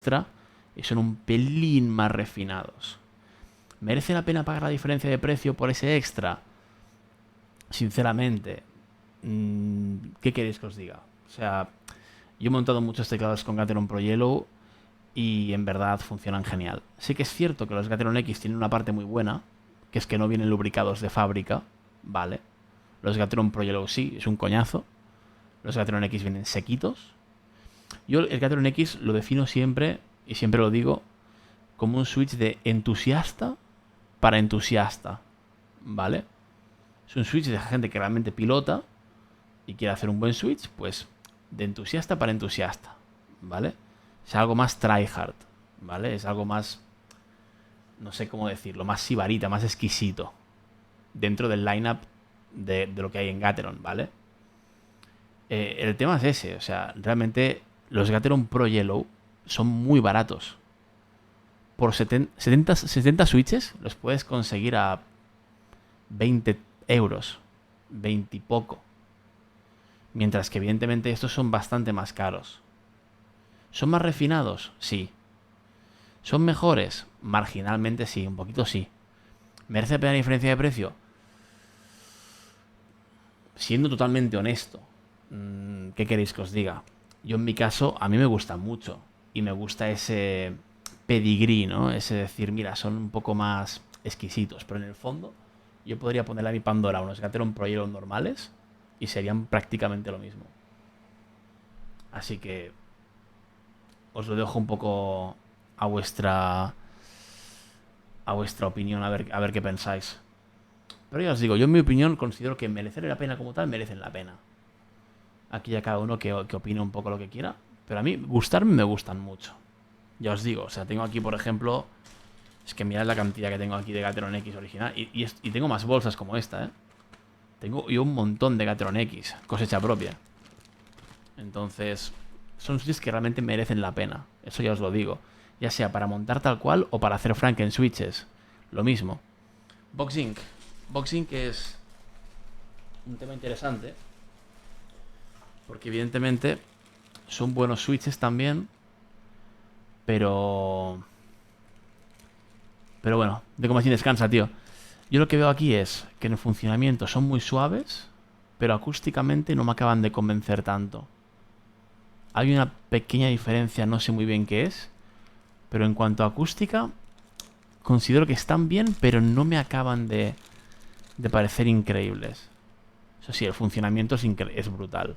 extra y son un pelín más refinados. ¿Merece la pena pagar la diferencia de precio por ese extra? Sinceramente, ¿qué queréis que os diga? O sea, yo he montado muchos teclados con Gateron Pro Yellow y en verdad funcionan genial. Sí que es cierto que los Gateron X tienen una parte muy buena, que es que no vienen lubricados de fábrica, ¿vale? Los Gateron Pro Yellow sí, es un coñazo. Los Gateron X vienen sequitos. Yo el Gateron X lo defino siempre, y siempre lo digo, como un switch de entusiasta para entusiasta, ¿vale? Es un switch de gente que realmente pilota y quiere hacer un buen switch, pues de entusiasta para entusiasta, ¿vale? Es algo más tryhard, ¿vale? Es algo más, no sé cómo decirlo, más sibarita, más exquisito dentro del lineup de lo que hay en Gateron, ¿vale? El tema es ese, o sea, realmente los Gateron Pro Yellow son muy baratos. Por 70 switches los puedes conseguir a 20 euros, 20 y poco. Mientras que evidentemente estos son bastante más caros. ¿Son más refinados? Sí. ¿Son mejores? Marginalmente sí, un poquito sí. ¿Merece la pena la diferencia de precio? Siendo totalmente honesto, ¿qué queréis que os diga? Yo en mi caso, a mí me gusta mucho. Y me gusta ese pedigrí, ¿no? Ese decir, mira, son un poco más exquisitos. Pero en el fondo, yo podría ponerle a mi Pandora unos Gateron Pro Hero normales y serían prácticamente lo mismo. Así que os lo dejo un poco a vuestra opinión, a ver qué pensáis. Pero ya os digo, yo en mi opinión considero que merecer la pena como tal, merecen la pena. Aquí ya cada uno que opine un poco lo que quiera. Pero a mí, gustarme me gustan mucho. Ya os digo, o sea, tengo aquí, por ejemplo... Es que mirad la cantidad que tengo aquí de Gateron X original. Y tengo más bolsas como esta, ¿eh? Tengo yo un montón de Gateron X, cosecha propia. Entonces, son switches que realmente merecen la pena. Eso ya os lo digo. Ya sea para montar tal cual o para hacer Franken switches. Lo mismo. Boxing. Boxing es un tema interesante. Porque evidentemente son buenos switches también. Pero bueno, de cómo así descansa, tío. Yo lo que veo aquí es que en el funcionamiento son muy suaves, pero acústicamente no me acaban de convencer tanto. Hay una pequeña diferencia, no sé muy bien qué es, pero en cuanto a acústica, considero que están bien, pero no me acaban de parecer increíbles. Eso sí, el funcionamiento es brutal.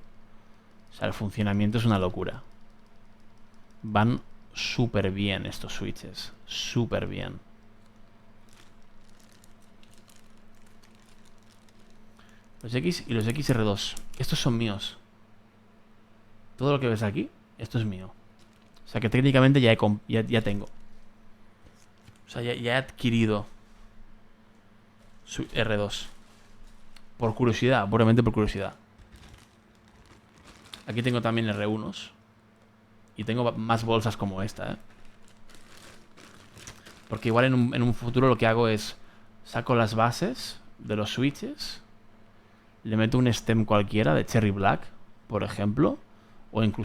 O sea, el funcionamiento es una locura. Van súper bien estos switches, súper bien. Los X y los XR2. Estos son míos. Todo lo que ves aquí, esto es mío. O sea que técnicamente ya tengo. O sea, ya he adquirido su R2. Por curiosidad, puramente por curiosidad. Aquí tengo también R1s. Y tengo más bolsas como esta, ¿eh? Porque igual en un futuro lo que hago es... Saco las bases de los switches. Le meto un stem cualquiera de Cherry Black, por ejemplo. O incluso